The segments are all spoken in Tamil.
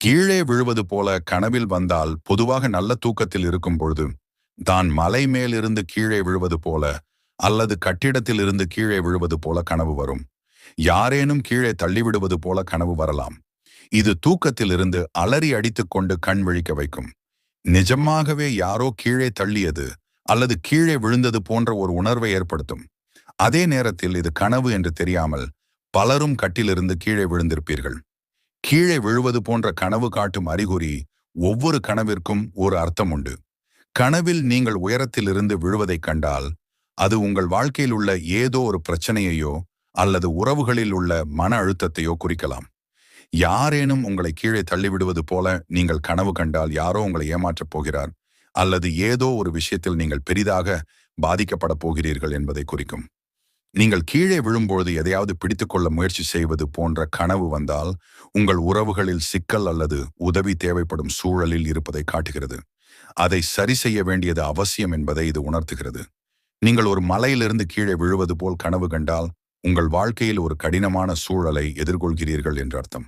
கீழே விழுவது போல கனவில் வந்தால் பொதுவாக நல்ல தூக்கத்தில் இருக்கும் பொழுது தான் மலை மேலிருந்து கீழே விழுவது போல அல்லது கட்டிடத்தில் இருந்து கீழே விழுவது போல கனவு வரும். யாரேனும் கீழே தள்ளிவிடுவது போல கனவு வரலாம். இது தூக்கத்தில் இருந்து அலறி அடித்துக் கொண்டு கண் விழிக்க வைக்கும். நிஜமாகவே யாரோ கீழே தள்ளியது அல்லது கீழே விழுந்தது போன்ற ஒரு உணர்வை ஏற்படுத்தும். அதே நேரத்தில் இது கனவு என்று தெரியாமல் பலரும் கட்டிலிருந்து கீழே விழுந்திருப்பீர்கள். கீழே விழுவது போன்ற கனவு காட்டும் அறிகுறி ஒவ்வொரு கனவிற்கும் ஒரு அர்த்தம் உண்டு. கனவில் நீங்கள் உயரத்திலிருந்து விழுவதைக் கண்டால் அது உங்கள் வாழ்க்கையில் உள்ள ஏதோ ஒரு பிரச்சனையையோ அல்லது உறவுகளில் உள்ள மன அழுத்தத்தையோ குறிக்கலாம். யாரேனும் உங்களை கீழே தள்ளிவிடுவது போல நீங்கள் கனவு கண்டால் யாரோ உங்களை ஏமாற்றப் போகிறார் அல்லது ஏதோ ஒரு விஷயத்தில் நீங்கள் பெரிதாக பாதிக்கப்பட போகிறீர்கள் என்பதை குறிக்கும். நீங்கள் கீழே விழும்போது எதையாவது பிடித்துக்கொள்ள முயற்சி செய்வது போன்ற கனவு வந்தால் உங்கள் உறவுகளில் சிக்கல் அல்லது உதவி தேவைப்படும் சூழலில் இருப்பதை காட்டுகிறது. அதை சரி செய்ய வேண்டியது அவசியம் என்பதை இது உணர்த்துகிறது. நீங்கள் ஒரு மலையிலிருந்து கீழே விழுவது போல் கனவு கண்டால் உங்கள் வாழ்க்கையில் ஒரு கடினமான சூழலை எதிர்கொள்கிறீர்கள் என்று அர்த்தம்.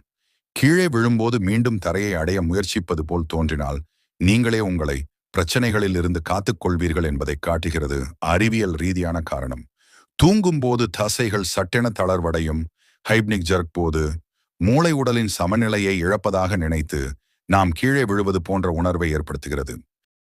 கீழே விழும்போது மீண்டும் தரையை அடைய முயற்சிப்பது போல் தோன்றினால் நீங்களே உங்களை பிரச்சனைகளில் இருந்து காத்துக்கொள்வீர்கள் என்பதை காட்டுகிறது அறிவியல் ரீதியான காரணம். தூங்கும் போது தசைகள் சட்டென தளர்வடையும். ஹைப்னிக் ஜர்க் போது மூளை உடலின் சமநிலையை இழப்பதாக நினைத்து நாம் கீழே விழுவது போன்ற உணர்வை ஏற்படுத்துகிறது.